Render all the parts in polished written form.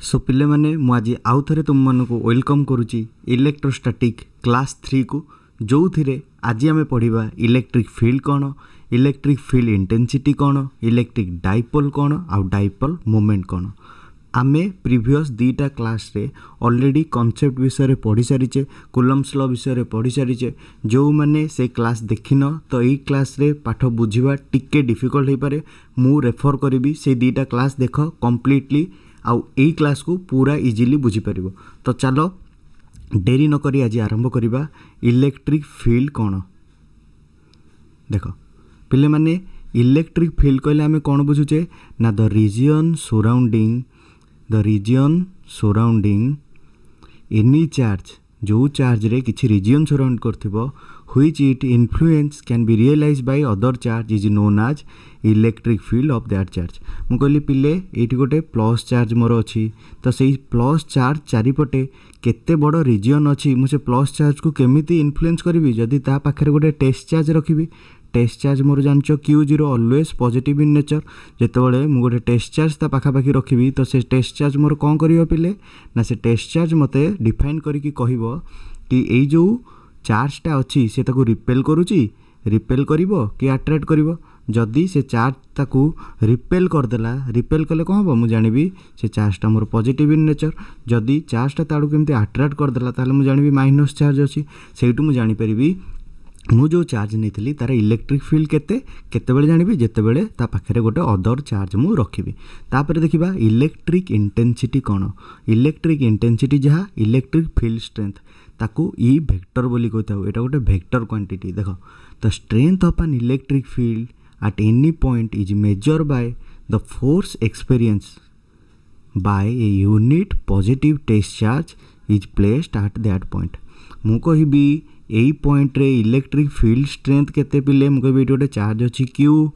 सो पिले माने मु आज आउ थे तुम मन को वेलकम करुच्ची इलेक्ट्रोस्टैटिक क्लास 3 को जो थिरे आज आम पढ़ा इलेक्ट्रिक फील्ड कौन, इलेक्ट्रिक फील्ड इंटेंसिटी कौन, इलेक्ट्रिक डाइपोल कौन आउ डाइपोल मोमेंट कौन। आमे प्रीवियस दीटा क्लास रे ऑलरेडी कॉन्सेप्ट विषय पढ़ी सारीचे, कूलम्स लॉ विषय पढ़ी सारीचे। जो माने से क्लास देखिन तो यही क्लास रे पाठ बुझिबा टिके डिफिकल्ट हो पारे, मु रेफर करी से दीटा क्लास देख कंप्लीटली आउ यही क्लास को पूरा इजीली बुझी पारिबो। तो चलो डेरी न करी आज आरंभ करिबा इलेक्ट्रिक फील्ड कौन। देख पिले माने इलेक्ट्रिक फील्ड कहले आमे कौन बुझुचे ना the region surrounding any charge, जो चार्ज रे किछि रीजन सराउंड करथिबो which it influence can be realized by other charge is known as electric field of that charge। मु कहली पिले एठी गोटे प्लस चार्ज मोर अछि तो सेही प्लस चार्ज चारिपटे केते बड़ रीजन अछि, मु से प्लस चार्ज को केमिति इन्फ्लुएंस करबी जदि ता पाखरे गोटे टेस्ट चार्ज रखिबी। टेस्ट चार्ज मोर जानचो Q0 always positive in nature. जेतेबेले मु गोटे टेस्ट चार्ज ता पाखापाखि रखिबी तो से टेस्ट चार्ज मोर कौन करियो पिले ना से टेस्ट चार्ज मते डिफाइन करिकी कहइबो कि एई जो चार्जटा अच्छी से ताको रिपेल करुच्ची, रिपेल करिवो कि अट्रैक्ट करिवो। जदि से चार्ज ताको रिपेल करदेला, रिपेल कले कौन हम मुझे जानी से चार्जटा मोर पॉजिटिव इन नेचर। जदि चार्जटा ताड़ू केमती अट्रैक्ट करदेला ताले मुझे जानी माइनस चार्ज अच्छी, सेठू मुझे जानीपरि मु जो चार्ज नहीं तार इलेक्ट्रिक फील्ड केते जानी जितेबले ता पाखे गोटे अदर चार्ज मु रखी। तापर देखिबा इलेक्ट्रिक इंटेंसिटी कौन। इलेक्ट्रिक इंटेंसिटी जहाँ इलेक्ट्रिक फील्ड स्ट्रेंथ ताकू ई वेक्टर बोली कहता हूँ, एटा गोटे वेक्टर क्वांटिटी। देख the strength of an electric field at any point is measure by the force experience by a unit positive test charge is placed at that point. मु कहबी यही पॉइंट रे इलेक्ट्रिक फील्ड स्ट्रेंथ केते पिले, मु कहबी गोटे चार्ज अच्छी Q,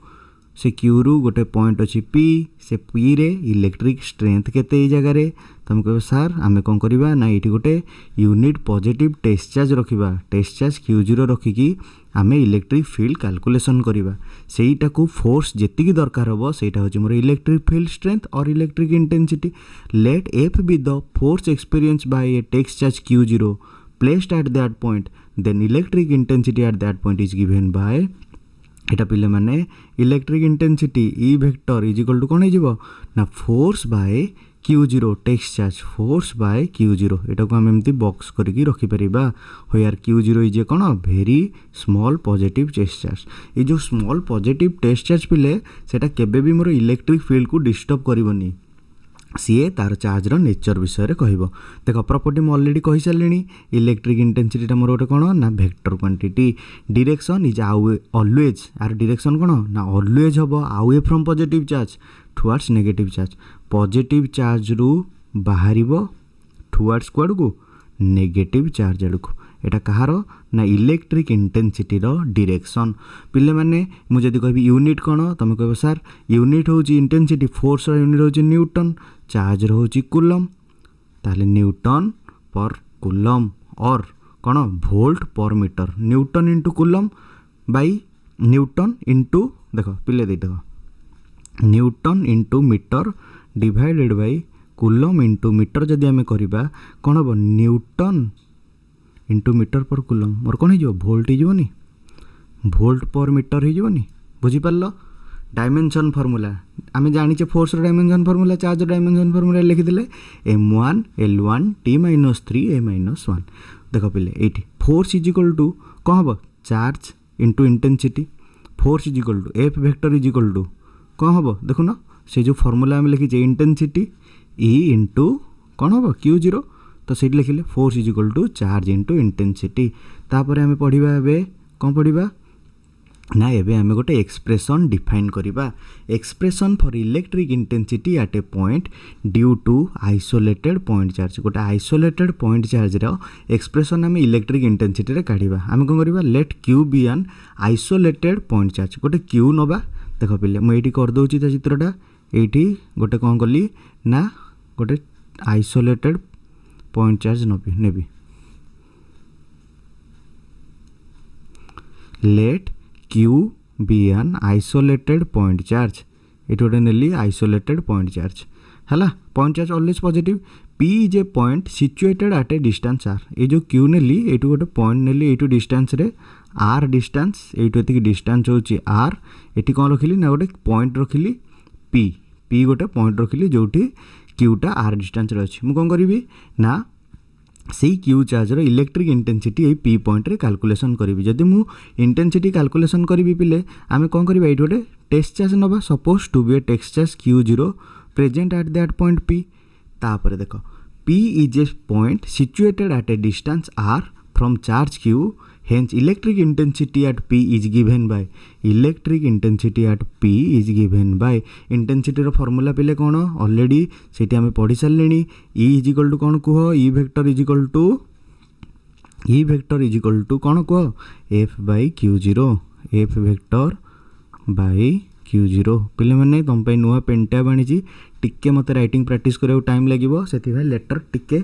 से Q रु गोटे पॉइंट अच्छी P, से P रे इलेक्ट्रिक स्ट्रेंथ केते जगह रे। तो हम कह सार आम कौन करवा ना ये गोटे यूनिट पॉजिटिव टेस्ट चार्ज रखा, टेस्ट चार्ज Q0 रखिकी आम इलेक्ट्रिक फील्ड कैलकुलेशन करवा। सेटा को फोर्स जेतिकी दरकार हो सेटा होची मोर इलेक्ट्रिक फील्ड स्ट्रेंथ और electric intensity. Let F be the force experience by a test charge Q0 placed at that point, then electric intensity at that point is given by एटा पिले माने electric intensity E vector is equal to कौन हो ना force by Q0 text charge, force by Q0। एटा को हम एमती बॉक्स करके रखी परिबा होयार Q0 इज कौन very small positive test charge. ये जो स्मॉल पॉजिटिव टेस्ट चार्ज पिले सेटा केबे भी मोर इलेक्ट्रिक फील्ड को डिस्टर्ब करबनी, सीए तार चार्जर नेचर विषय कहब। देख प्रॉपर्टी मैं ऑलरेडी कही सारे इलेक्ट्रिक इंटेंसिटी मोर गोटे कौन ना vector quantity. Direction is always, यार डायरेक्शन कौन ना ऑलवेज हम आवे from positive charge towards negative charge. Positive charge रु बाहर टुवर्ड्स क्वाड को नेगेटिव चार्ज आड़ को। एटा कहार ना इलेक्ट्रिक इंटेंसिटी रो डायरेक्शन। पिले माने मुझे कह यूनिट कौन तुम कह सार यूनिट हूँ इंटेंसिटी, फोर्स यूनिट हूँ न्यूटन, चार्ज हूँ कूलम, ताले न्यूटन पर कूलम और कौन volt per metre. Newton into coulomb by newton into देख पिले देख newton into metre divided by coulomb into metre. जदि आम करवा कौन हम newton into metre per coulomb मोर कौन हो भोल्ट होनी, भोल्ट पर मीटर होनी। बुझीपार डायमेंशन फॉर्मूला आम जाने force dimension formula, charge dimension formula लिखिदे M1 L1 T-3 A-1। देख पिले ये फोर्स इज इक्वल टू कौन हम charge into intensity, force is equal to F vector is equal to कौन हम देखुन से जो फॉर्मूला आम लिखीचे इंटेंसिटी E इंटू कौन हम Q0। तो सीट लिखिले force is equal to charge into intensity. तापर आम पढ़ा ए कौन पढ़ा ना एबे आम गोटे एक्सप्रेशन डिफाइन करिबा। Expression for electric intensity at a point due to isolated point charge. गोटे आइसोलेटेड पॉइंट चार्ज रो एक्सप्रेशन आम इलेक्ट्रिक इंटेंसिटी रे काढ़िबा। आम कौन करबा let Q be an isolated point charge. गोटे Q नबा देख पिले मुझे कर दूची चित्रटा ये गोटे कौन कली ना गोटे आइसोलेटेड पॉइंट चार्ज नेबी। Let Q be an isolated point charge, ये गोटे नेली आइसोलेटेड पॉइंट चार्ज है point charge always positive P is a point situated at a distance r ये जो Q नेली एटू गोटे पॉइंट नेली एटू डिस्टेंस रे r डिस्टेंस एटू एति डिस्टेंस होची r एटी कोन रखिली ना गोटे पॉइंट रखिली P गोटे पॉइंट रखिली जोठी Q टा r डिस्टेंस रे अछि मु कोन करिवि ना सेई Q चार्ज रो इलेक्ट्रिक इंटेंसिटी ए P पॉइंट रे कैलकुलेशन करिवि जदि मु इंटेंसिटी कैलकुलेशन करिवि पिले आमे कोन करिवि एटू गोटे टेस्ट चार्ज नबा suppose to be a test charge Q0 present at that point P तापर देखो P is a point situated at a distance r from charge Q hence electric intensity at P is given by intensity रो formula पिले कोन already सेठी हमें पढ़ी सारलेनी E is equal to कोन कुह E vector is equal to कोन कुह F by Q0 F vector by Q0 पिले माने तुम पे नुआ पेन टैब आनी टिके मते राइटिंग प्रैक्टिस करियो टाइम लागिवो सेति भाई लेटर टिके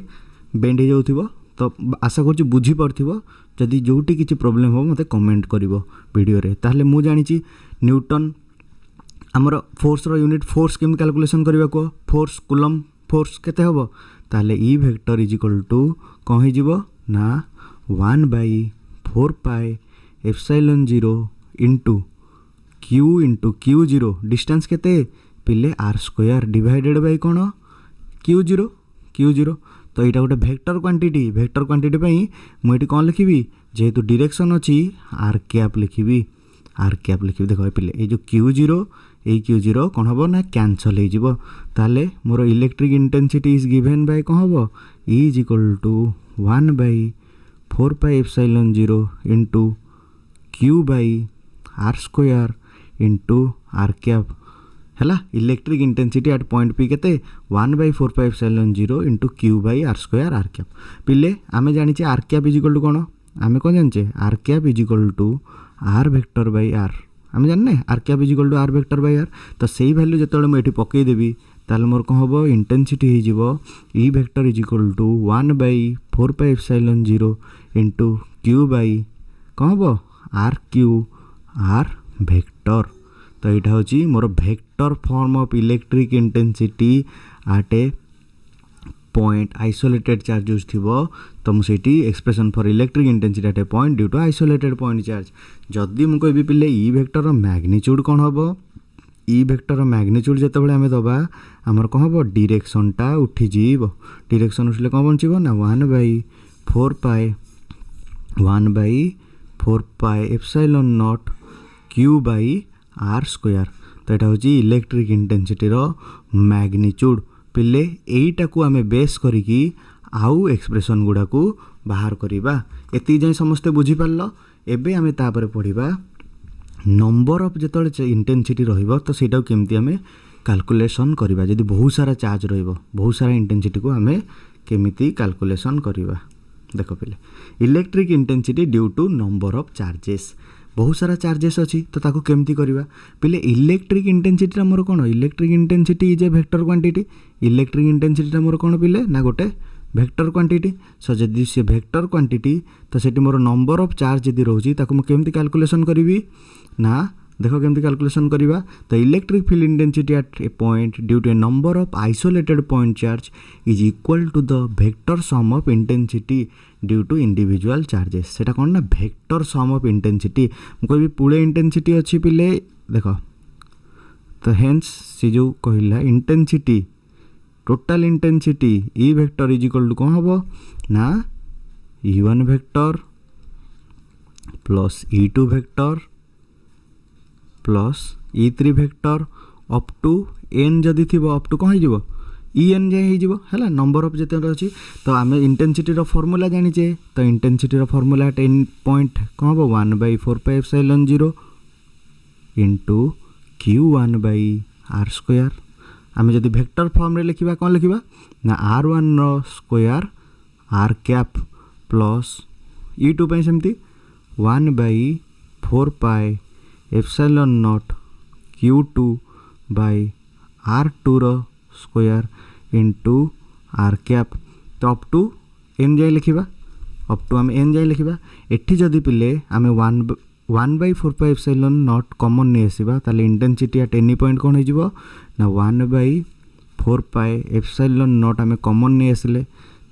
बेंड हो जाउथिवो तो आशा करछि बुझी परथिवो जदि जोटी किछि प्रॉब्लम हो मते कमेंट करिवो वीडियो रे ताहले मु जानि छि न्यूटन हमर फोर्स रो यूनिट फोर्स केम कैलकुलेशन करिवा को फोर्स कूलम फोर्स केते होबो ताहले E vector is equal to कोन हे जिवो ना 1/4 pi epsilon 0 into Q0 distance केते पिले r square divided by cone Q0 तो यहाँ गोटे वेक्टर क्वांटिटी पई मु एटी कोन लिखिबी जेहेतु डायरेक्शन अछि r कैप लिखिबी देखो पिले ए जो Q0 कोन हबो ना कैंसल हे जिवो ताले मोर electric intensity is given by कोन हबो E is equal to 1/4 pi epsilon 0 into Q by r square into r cap हैला electric intensity at point P केते 1/4 pi epsilon 0 into Q by r square r cap पिले आमे जानि छि r cap is equal to कोन आमे कोन जानि छि r cap is equal to r vector by r आमे जानने r cap is equal to r vector by r तो सेही वैल्यू जतले म एठी पकई देबी ताले मोर कोन हबो इंटेंसिटी हे जिवो E vector is equal to 1/4 pi epsilon 0 into Q by कोन हबो r वेक्टर तो यहाँ हूँ मोर vector form of electric intensity at a point isolated charge use थी तो मुझे expression for electric intensity at a point due to isolated point charge जदि मुझे कहबी पिले E वेक्टर मैग्नीट्यूड कौन हम E वेक्टर मैग्नीट्यूड जो आम दबा आमर कौन हम डायरेक्शन टा उठीज डायरेक्शन उठिले कौन बचो ना 1/4 pi epsilon nought Q by r square तो यहाँ हूँ इलेक्ट्रिक इंटेंसिटी रो मैग्नीट्यूड पिले एटा को आमे बेस करिकी आउ एक्सप्रेशन गुडा को बाहर करिबा एति जाय समस्ते बुझी पारलो एबे आमे तापर पढिबा नंबर ऑफ जेतले इंटेंसिटी रहिबो तो सेटा केमती आमे कैलकुलेशन करिबा जदि बहुत सारा चार्ज रहिबो बहुत सारा इंटेंसिटी को आमे केमिति कैलकुलेशन करिबा देखो पिले electric intensity due to number of charges बहुत सारा चार्जेस अच्छी तो ताको केमती करवा पहले इलेक्ट्रिक इंटेंसिटी मोर कौन electric intensity is a vector quantity electric intensity मोर कौन पिले ना गोटे वेक्टर क्वांटिटी सो जदि से वेक्टर क्वांटिटी तो सेठी मोर नंबर ऑफ चार्ज जदि रोची ताको म केमती कैलकुलेशन करिवि ना देखो केमती कैलकुलेशन करवा तो electric field intensity at a point due to a number of isolated point charge is equal to the vector sum of intensity due to individual charges सेटा कौन ना वेक्टर सम ऑफ इंटेंसिटी कोई भी Pule intensity अच्छी पिले देखो तो hence से जो कहला intensity total intensity E vector is equal to कौन हम ना E1 vector plus E2 vector plus E3 vector up to n जदि थी अप टू कौन हो En जाए है नंबर ऑफ जिते अच्छी तो आम इंटेंसिटी फॉर्मूला जानीचे तो इंटेंसिटी फॉर्मूला 10 पॉइंट कौन हम 1/4 pi epsilon 0 into Q1/r square आम जदि वेक्टर फॉर्म रे लिखा कौन लिखा ना r1 square r cap plus E2 पे सेमती 1/4 pi epsilon not Q2/r2 square into r cap तो अप टू n जाए लिखा अप टू आम n जाए लिखा एठी जदि पिले आम 1/4 पाई एप्सिलॉन नॉट कॉमन नहीं आसवा ताले इंटेंसिटी एट एनी पॉइंट कौन हो ना 1/4 4 पाए एप्सिलॉन नॉट आम कॉमन नहीं आसिले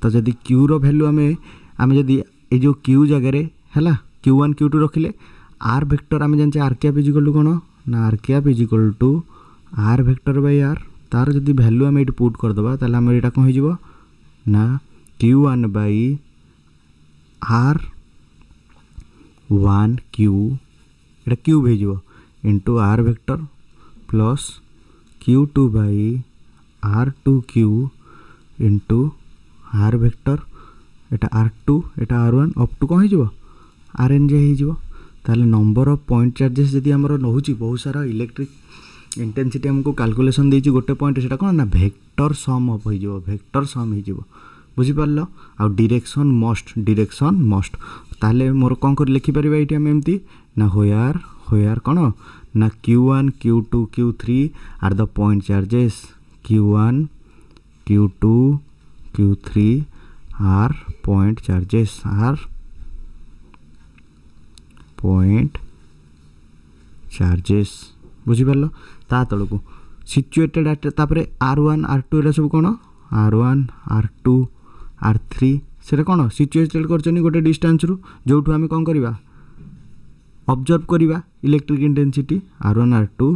तो जदि क्यू रो वैल्यू आम जदि ये जो क्यू जगह है Q1 Q2 रखिले आर वेक्टर आम जाने R cap is equal to कौन ना R cap is equal to R vector by R तार जदि वैल्यू आम ये पुट करदे ताले आम यहाँ कौन हो ना Q1 बाई आर 1 क्यू एटा क्यूब हो into R vector plus Q2 by R 2 cube into R vector एटा R2 Etah R1 up to कौन हो आर एन जे हो ताले नंबर ऑफ पॉइंट चार्जेस जदि आमर नौची बहुत सारा इलेक्ट्रिक इंटेंसिटी आमको कैलकुलेशन देछि गोटे पॉइंट सेटा कोन ना वेक्टर सम अप हो वेक्टर सम हो बुझी पारल आ डायरेक्शन मस्ट ताले मोर कौन कर लिखि परबा एटी हम एमती ना होयार कोन ना Q1 Q2 Q3 are the point charges Q1 Q2 Q3 are point charges are point charges बुझी पारल ता तलकू सिचुएटेड एट तापरे R1 R2 एरा सब कोन R1 R2 R3 सेटा कोन सिचुएटेड करछनी गोटे डिस्टेंस रु जोठू आमे कोन करबा ऑब्जर्व करबा इलेक्ट्रिक इंटेंसिटी R1 R2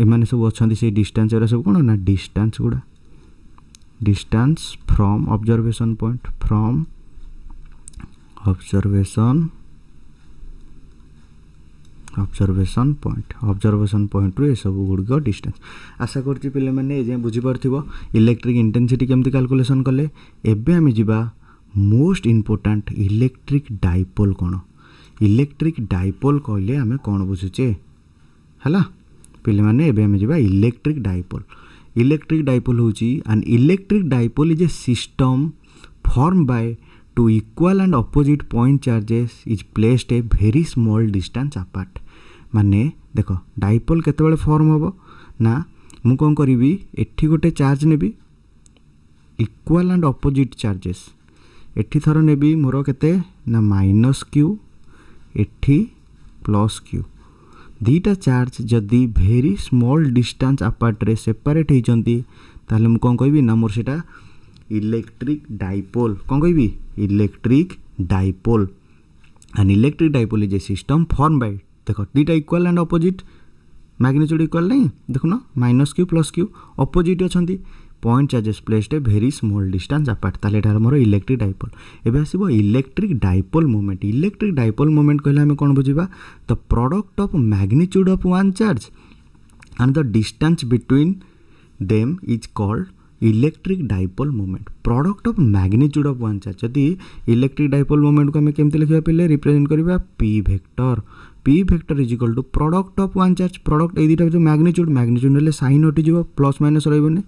एमाने सब अछंती से डिस्टेंस एरा सब कोन ना डिस्टेंस गुडा distance from observation point from observation point रू ये सब गुड़िक डिस्टेंस आशा करछि पिले माने जे बुझी परथिबो इलेक्ट्रिक इंटेंसिटी केमती कैलकुलेशन कले एबे आमे जिबा मोस्ट इंपोर्टेंट इलेक्ट्रिक डाइपोल कोन इलेक्ट्रिक डाइपोल कहले आमे कोन बुझुचे हला पिले माने एबे आमे जिबा इलेक्ट्रिक डाइपोल होची N electric dipole is a system form by two equal and opposite point charges is placed a very small distance apart माने देख डाइपोल केतेबेले फॉर्म होबो ना मु कोन करिवि एठी गोटे charge navy equal and opposite charges एठी thorough नेबी मोर केते ना माइनस क्यू एठी प्लस क्यू दीटा चार्ज जदि वेरी स्मॉल डिस्टेंस अपार्ट रे सेपरेट होइचंती ताले मु कोन कहबी ना मोर सेटा इलेक्ट्रिक डाइपोल कौन कहि electric dipole an electric dipole is a system form by देख दीटा equal and opposite magnitude equal नहीं देखुन minus Q plus Q opposite अच्छी point charges placed a very small distance apart ताले एटा मोर इलेक्ट्रिक डाइपोल एबे आसीबो इलेक्ट्रिक डाइपोल मोमेंट कहले हमें कौन बुझिबा the product of magnitude of one charge and the distance between them is called electric dipole moment product of magnitude of one charge जदि electric dipole moment को हमें केमती लिखा पे रिप्रेजेंट करबा P vector is equal to product of one charge product ए दीटा जो मैग्नीट्यूड हेले साइन हटिଯିବ प्लस माइनस रहबने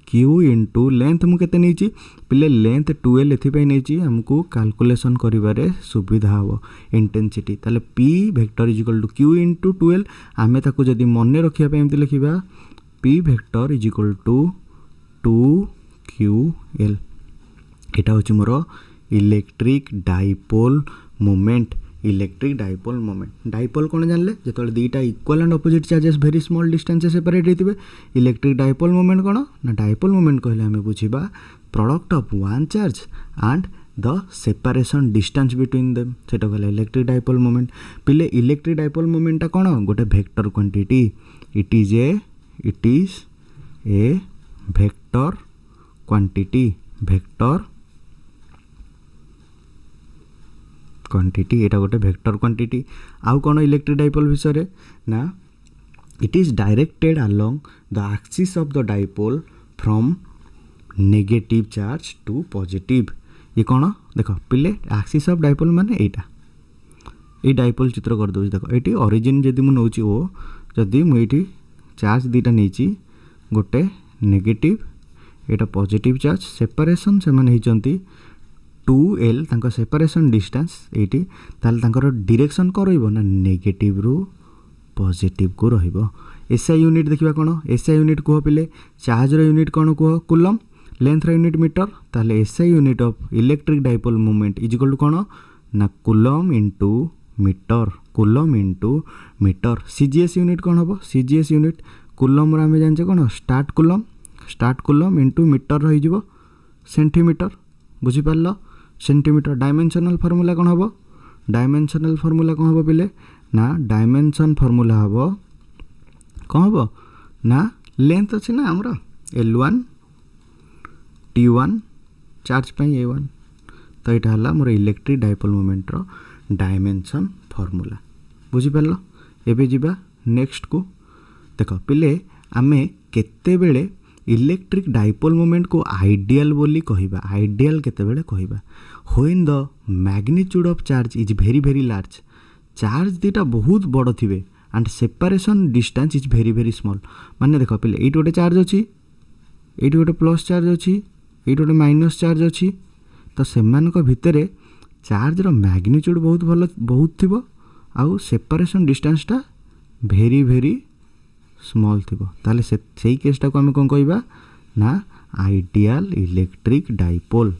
क्यू इंटू लेंथ मु केते नेछि पिले लेंथ 12 एथिपाई नेछि हमको कैलकुलेशन करिवारे सुविधा हो इंटेंसिटी ताले P vector is equal to Q into 12 आमे ताको जदि मने रखिया पे एमती लिखिबा P vector is equal to 2QL एटा होची मोर इलेक्ट्रिक डाइपोल मोमेंट डाइपोल कौन जानले जो दीटा equal and opposite charges very small distance separate होते इलेक्ट्रिक डाइपोल मोमेंट कौन ना डाइपोल मोमेंट कहले हमें बुझिबा product of one charge and the separation distance between them सेटा कहले इलेक्ट्रिक डाइपोल मोमेंट पिले इलेक्ट्रिक डाइपोल मोमेंट कौन गोटे vector quantity it is a vector quantity एटा गोटे वेक्टर क्वांटिटी आउ कौन इलेक्ट्रिक डाइपोल विषय ना it is directed along the axis of the dipole from negative charge to positive ये कौन देख पिले एक्सिस ऑफ डाइपोल माने एटा ये डाइपोल चित्र कर दो देख ये ओरिजिन जदि मु नौची ओ जदि मु ये चार्ज दीटा नहीं गोटे नेगेटिव एटा पॉजिटिव चार्ज सेपरेशन से माने हिचंती 2L तांको सेपरेशन डिस्टेंस एटी ताल तांकर डायरेक्शन को रहइबो ना नेगेटिव रु पॉजिटिव को रहइबो एसआई यूनिट देखिबा कोन एसआई यूनिट को पिले चार्ज रो यूनिट कोन को कूलम लेंथ रो यूनिट मीटर ताले SI unit of electric dipole moment is equal to कोन ना coulomb into metre CGS unit कोन होबो सीजीएस यूनिट कूलम रा हमें जानचे कोन statcoulomb statcoulomb into metre रही सेंटीमीटर बुझीपार सेंटीमीटर डायमेंशनल फॉर्मूला कौन हम डायमेंशनल फॉर्मूला कौन हम पिले ना डायमेंशन फॉर्मूला हम कौन हम ना लेंथ अच्छी ना आमर L1 T1 चार्ज पे A1 तो यहाँ है मोर इलेक्ट्रिक डाइपोल मोमेंट रो डायमेंशन फॉर्मूला बुझीपार एबे जीवा नेक्स्ट को देख पिले आमे केते बेले इलेक्ट्रिक डाइपोल मोमेंट को आइडियल बोली कहिबा आइडियल केते बेले कहिबा when the magnitude of charge is very very large charge दीटा बहुत बड़ थिबे and separation distance is very very small माने देख पिले एइट गोटे चार्ज अछि एइट गोटे प्लस चार्ज अछि एइट गोटे माइनस चार्ज अछि तो सेमानक भितरे चार्ज रो मैग्नीट्यूड बहुत भल बहुत थिबो आउ सेपरेशन डिस्टेंसटा वेरी वेरी स्मॉल थिबो ताले सेही केसटा को आम कौन कहबा ना आइडियल इलेक्ट्रिक डाइपोल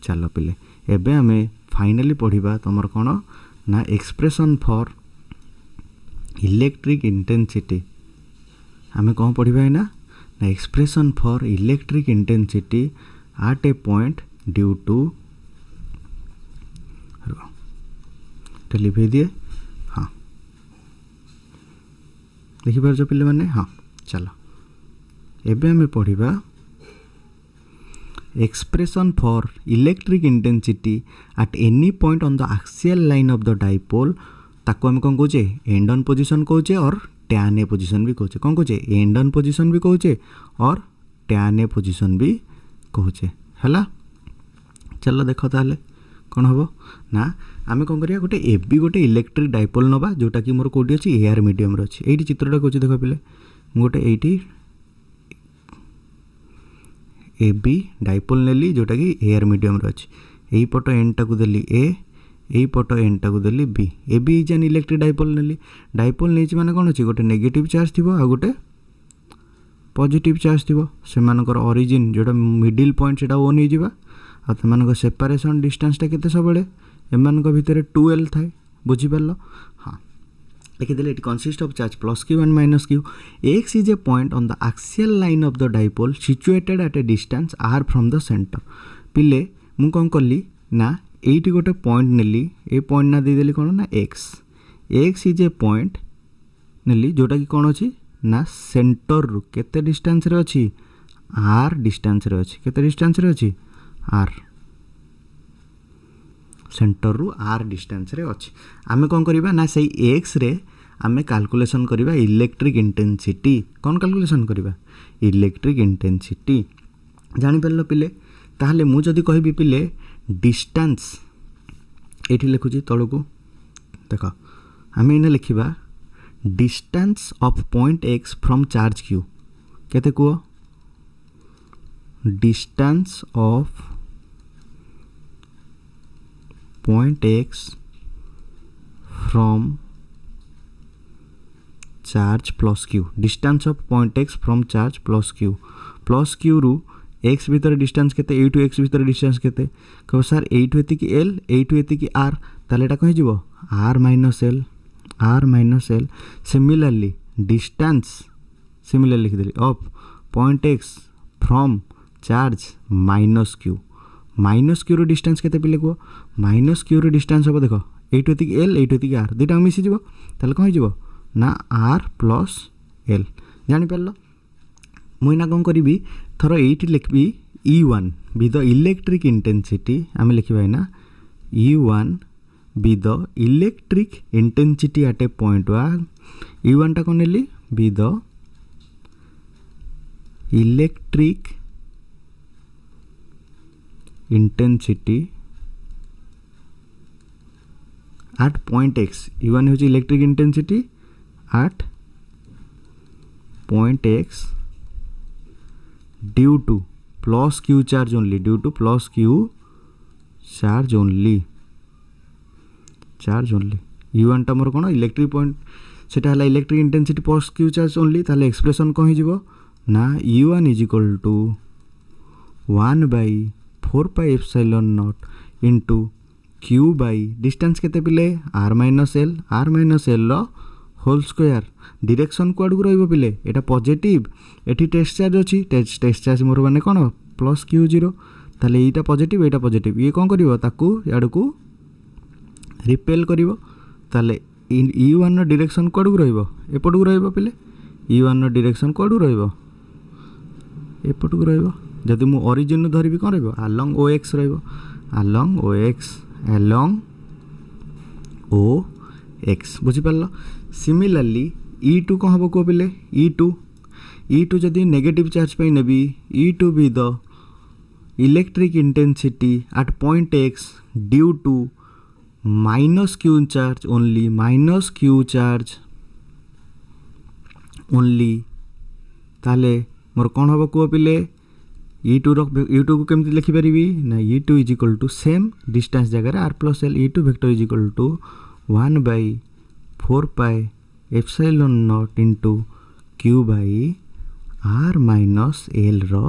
चलो पिले एबे आमे फाइनली पढ़िबा तमर कोन ना एक्सप्रेशन फॉर इलेक्ट्रिक इंटेंसिटी आमे कौन पढ़िबा ना expression for electric intensity at a point due to लिखे दिए हाँ देखिपार पे मैंने हाँ चलो एबे हमें पढ़िबा expression for electric intensity at any point on the axial line of the dipole ताको हम कौन कहे एंड ऑन पोजिशन कहे और टैन ए पोजिशन भी कहे कौन कहे एंड ऑन पोजिशन भी कहे और टैन ए पोजिशन भी कहुचे है चलो देख ताले कौन हम ना आम कौन करिया गोटे एबी गोटे इलेक्ट्रिक डाइपोल नवा जोटा कि मोर कोटी अच्छी एआर मीडियम अच्छी ये चित्रटा कौन देख पे गोटे ये एबी डाइपोल नेली जोटा कि एआर मीडियम अच्छी यही पट एंडटा को देली ए यही पट एंडटा को देली be AB is an electric dipole नेली डाइपोल नहीं माने कौन अच्छी गोटे नेगेटिव चार्ज थी आ गोटे पॉजिटिव चार्ज थी सेमानकर ओरिजिन जोटा मिडिल पॉइंट से ओ नहीं जावा आ सेपरेशन डिस्टेंसटा केते सबले एमानक भितर 2L थाए बुझीपार हाँ लिखिदे it consist of charge plus Q and minus Q X is a point on the axial line of the dipole situated at a distance R from the centre पिले मु कौन कली ना एटी गोटे पॉइंट नेली ए पॉइंट ना देदेली कौन ना x is a point नेली जोटा कि कौन अच्छी ना सेंटर रु केते डिस्टेंस रे अछि आर डिस्टेंस रे अछि केते डिस्टेंस रे अछि आर सेंटर रु आर डिस्टेंस रे अछि आमे कोन करिबा ना सेही एक्स रे आमे कैलकुलेशन करिबा इलेक्ट्रिक इंटेंसिटी कोन कैलकुलेशन करिबा इलेक्ट्रिक इंटेंसिटी जानि परलो पिले ताहले मु जदी कहबी पिले डिस्टेंस एठी लिखुची तळको देखो आमे इना लिखिबा distance of point X from charge Q केते को distance of point X from charge plus Q distance of point X from charge plus Q रु एक्स भीतर डिस्टेंस केते ए टू एक्स भीतर डिस्टेंस केते कहो सर ए टू एति की एल ए टू एति की आर ताले एटा कहि जिवो R minus L similarly distance similarly लिख देली of point X from charge minus Q रो डिस्टेंस केते पिले को माइनस क्यू रो डिस्टेंस हम देखो ए टू एति की एल ए टू एति की आर दुटा मिसी जिवो ताले कहि जिवो ना आर प्लस एल जानि परलो मुइना कौन करी थर ये लिखी E1 be the electric intensity आम लिखा ना E1 be the electric intensity at a point E1 टा कौन नेली be the electric intensity at point X E1 हूँ electric intensity at point X due to plus Q charge only U1 टा मोर कौन इलेक्ट्रिक पॉइंट सेटा है electric intensity plus Q charge only ताले एक्सप्रेशन कौन हो ना U1 is equal to 1/4πε0 into Q by distance केते पिले r minus L whole square direction कुआड़ को रहिबो पिले एटा पॉजिटिव एठी टेस्ट चार्ज अछि टेस्ट चार्ज मोर माने कोन प्लस Q0 ताले एटा पॉजिटिव ये कोन करिवो ताकू याड को रिपेल करिवो ताले E1 रो डायरेक्शन कुआड़ को रहिबो एपट को रहिबो पिले E1 रो डायरेक्शन कुआड़ को रहिबो एपट को रहिबो जदि मु ओरिजिन धरिबी कोन रहिबो अलोंग OX रहिबो अलोंग OX बुझी पारलो सिमिलरली E2 कौन हम को पिले E2 जदि नेगेटिव चार्ज पे नेबी E2 be the electric intensity at point X due to minus Q charge only ताले मोर कौन हम को पिले E2 को केमती लिखि पारिबी ना E2 is equal to same distance जगह r plus l E2 vector is equal to 1/4 pi epsilon not into Q by r minus l रो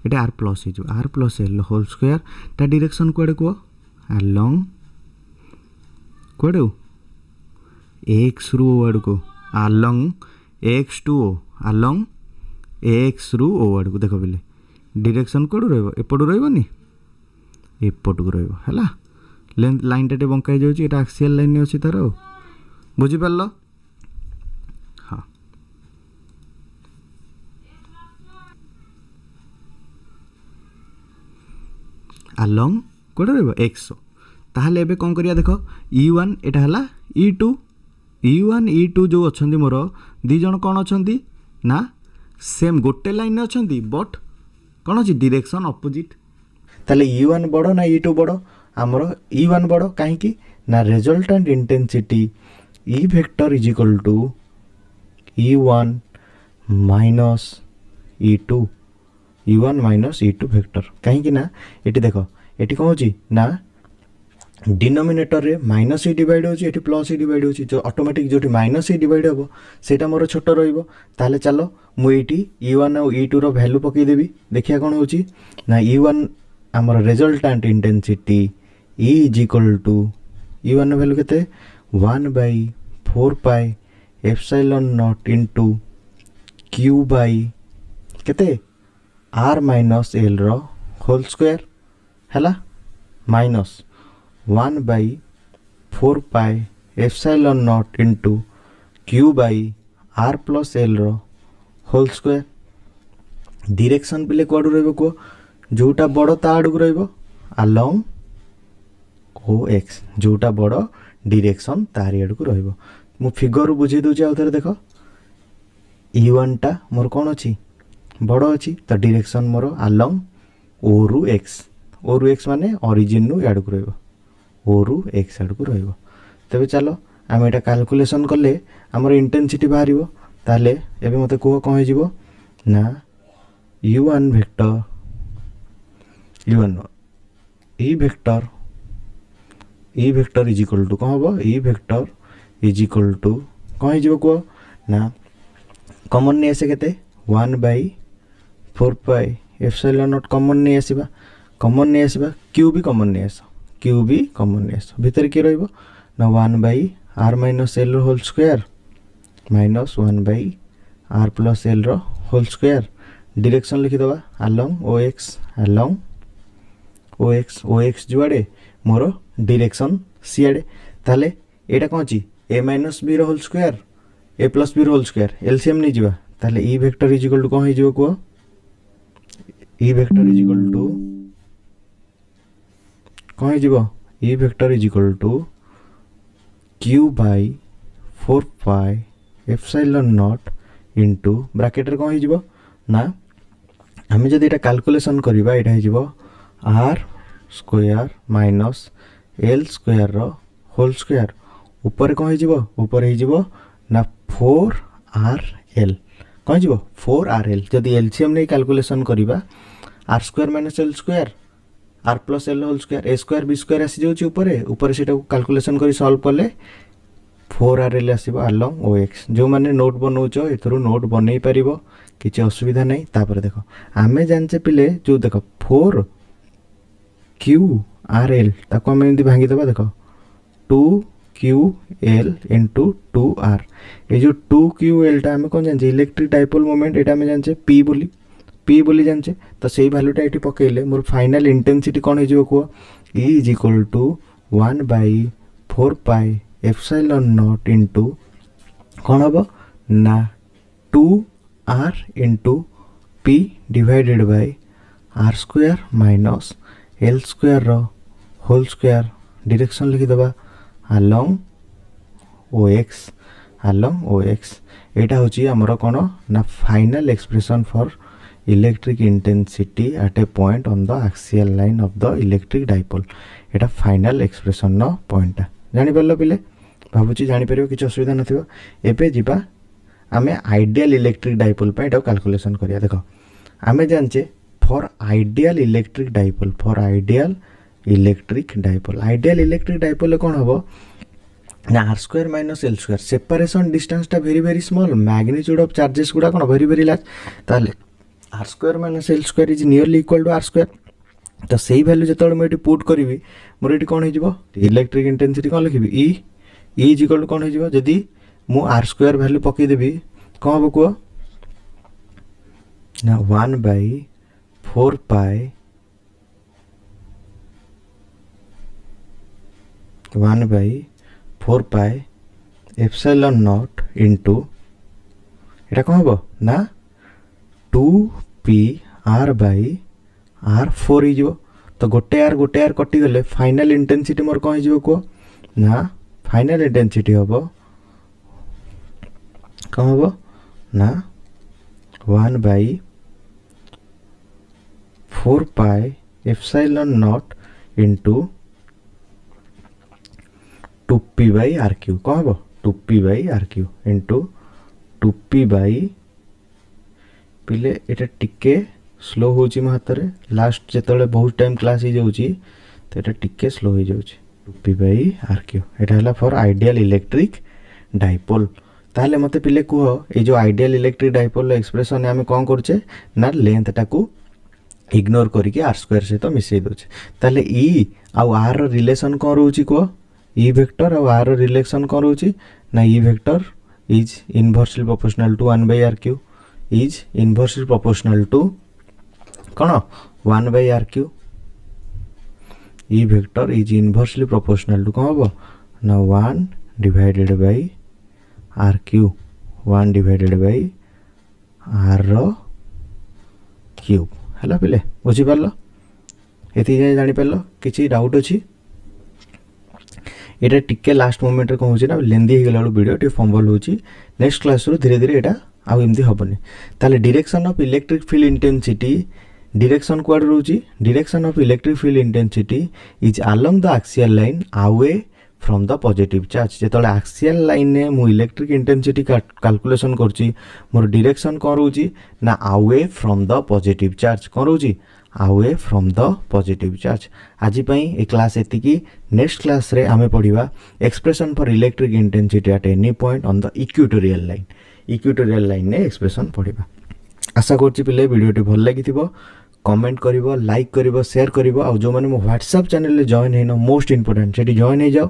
एटा r plus l whole square ता डायरेक्शन कोडे को अलोंग कोडे x रू वर्ड को along x to o along x रू o वर्ड को देखो बिले डायरेक्शन कोड रहबो एपट रहबोनी एपट को रहबो हला लेंथ लाइन टे बंका जाउची एटा एक्सियल लाइन ने अछि तार बुझी पारलो हां अलोंग कोड रहबो x ताहले एबे कोन करिया देखो E1 एटा हला E1 E2 जो अछंदी मोर दी जण कोन अछंदी ना सेम गोटे लाइन ने अछंदी बट कौन अच्छी डायरेक्शन अपोजिट ताले E1 बड़ ना E2 बड़ आमर E1 बड़ कहीं ना resultant intensity E vector is equal to E1 minus E2 vector कहीं ना ये देख ये कौन होची ना डिनोमिनेटर रे माइनस E डिवाइड होची एठी प्लस E डिवाइड होची जो ऑटोमेटिक जोटी माइनस E डिवाइड हबो सेटा मोर छोट रहइबो ताले चलो मु एठी E1 और E2 रो वैल्यू पकई देबी देखिया कोन होची ना E1 हमर resultant intensity E is equal to E1 रो वैल्यू केते 1/4 pi epsilon nought into Q by केते r माइनस l रो होल स्क्वायर हैला minus 1/4 pi epsilon nought into Q by r plus l रो होल स्क्वायर डायरेक्शन पिले कोड रहबो को जोटा बड़ ता आड़ को रहबो अलोंग OX जोटा बड़ डायरेक्शन तारी आड़ को रहबो मु फिगर बुझे दोची आउथरे देखो E1 टा मोर कोन अछि बड़ अछि त डायरेक्शन मोर अलोंग O रु X माने ओरिजिन नु आड़ को रहबो O रु X आड़ को रहबो तबे चलो आम एटा कैलकुलेशन करले हमर इंटेंसिटी बाहरिबो ताले एबे मते को कहि जिवो ना U1 vector E vector is equal to कौन हबो E vector is equal to कहि जिवो को ना कॉमन ने आसे केते 1/4 पाई एप्सिलॉन नॉट कॉमन ने आसीबा Q भी कॉमन ने आसो भीतर के रहइबो ना 1/r minus l whole square minus 1/r plus l रो होल स्क्वायर डायरेक्शन लिखि दबा अलोंग OX जुआडे मोर डायरेक्शन सियाडे ताले एटा कोन छी a माइनस b रो whole square a plus b रो होल स्क्वायर एलसीएम नै जिबा ताले E vector is equal to कोन हे जिवो को E vector is equal to कोन हे जिवो E vector is equal to Q by 4 pi epsilon nought into bracket रे कोन हे जिवो ना हमें जदि एटा कैलकुलेशन करबा एटा हे जिवो r square minus l square रो होल स्क्वायर ऊपर कोन हे जिवो ना 4rl कोन जिवो 4rl जदि एलसीएम नै कैलकुलेशन करबा r square minus l square r plus l whole square a square b square आसी जाउची ऊपर सेटा कैलकुलेशन करी सॉल्व करले 4rl आसीबो अलोंग OX जो माने नोट बनौचो एथरो नोट बनै परिबो किछि असुविधा नै तापर देखो आमे जानचे पिले जो देखो 4qrl ताको हम एंदी भांगी दबा देखो 2 क्यू एल इंटू 2r। ये जो 2QL टा आम कौन जाने इलेक्ट्रिक डाइपोल मोमेंट ये आम जाने पी बोली जाने तो से भैल्यूटा ये पकड़े मोर फाइनाल इंटेंसिटी कौन हो कह E is equal to 1/4 pi epsilon not into कौन हम ना 2r into P divided by r square minus l square whole square direction लिखिदबा along OX एटा होची हमर कोन ना final expression for electric intensity at a point on the axial line of the electric dipole. एटा final expression न point जानि परलो पिले भाबुची जानि परियो किछ असुविधा नथिबो। एबे जिबा आमे आइडियल इलेक्ट्रिक डाइपोल पे एटा कैलकुलेशन करिया। देखो आमे जानचे फॉर आइडियल इलेक्ट्रिक डाइपोल कोन हबो ना r square minus l square separation distance टा very very small magnitude of charges गुडा कोन वेरी वेरी लार्ज ताले r square minus l square is nearly equal to r square. तो सेही value जतले मैं पुट करिवि मोर एटी कोन हो इलेक्ट्रिक इंटेंसिटी कोन लिखिबि E इज इक्वल टू कोन हो जदी मु r स्क्वायर वैल्यू पकई देबी कोन हबो को ना 1/4 पाई 1/4 पाई एप्सिलॉन नॉट इंटू एटा कौन हम ना 2pr/r4 हो। तो गोटे आर कटि गले फाइनल इंटेंसिटी मोर कौन हो कह ना फाइनल इंटेंसिटी हम कौन हम ना 1/4 pi epsilon not into 2p/r³ कौन हम 2p/r³ इंटू 2p पिले एटा टिके स्लो होची मो हाथ रे लास्ट जेतले बहुत टाइम क्लास ही जाउची तो एटा टिके स्लो हो जाउची 2p/r³ एटा हला फॉर आइडियल इलेक्ट्रिक डाइपोल। ताले मते पिले कुह ए जो आइडियल इलेक्ट्रिक डाइपोल एक्सप्रेशन आमे कोन करछे ना लेंथ टाकू इग्नोर करिके r स्क्वायर से तो मिसई दोछे। ताले E आउ r रो रिलेशन कोन रहउची कुह E वेक्टर और r रिलेशन कौन रोची ना E vector is inversely proportional to 1/r³ is inversely proportional to कौन 1/r³। E vector is inversely proportional to कौन हम ना 1 divided by r³ 1 divided by r³ हला पिले बुझी पारलो एति जाय जानि पारलो किछि डाउट अछि एटा टिके लास्ट मोमेंट रे कोन होची ना लेंदी हे गेला वीडियो टे फंबल होची नेक्स्ट क्लास रो धीरे धीरे एटा आ एमदी हबनी। ताले direction of electric field intensity direction क्वाड रहउची direction of electric field intensity is along the axial line away from the positive charge. जेतले एक्सियल लाइन ने मु इलेक्ट्रिक इंटेंसिटी कैलकुलेशन करची मोर डायरेक्शन कोन रहउची ना away from the positive charge कोन रहउची away from the positive charge. आज पई ए क्लास एतिकी नेक्स्ट क्लास रे आमे पढिबा expression for electric intensity at any point on the equatorial line ने एक्सप्रेशन पढिबा। आशा करछि पिले वीडियोटी भल लागिथिबो कमेंट करिवो लाइक करिवो शेयर करिवो आ जो माने मो व्हाट्सएप चैनल ले जॉइन हेनो मोस्ट इंपोर्टेंट सेठी जॉइन हे जाओ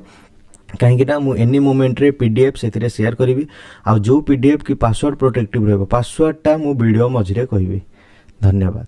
कहीं मु एनी मोमेंट रे पीडीएफ से शेयर करी आ जो पीडीएफ की पासवर्ड प्रोटेक्टिव रहबो पासवर्ड टा मु वीडियो मझरे कहबी। धन्यवाद।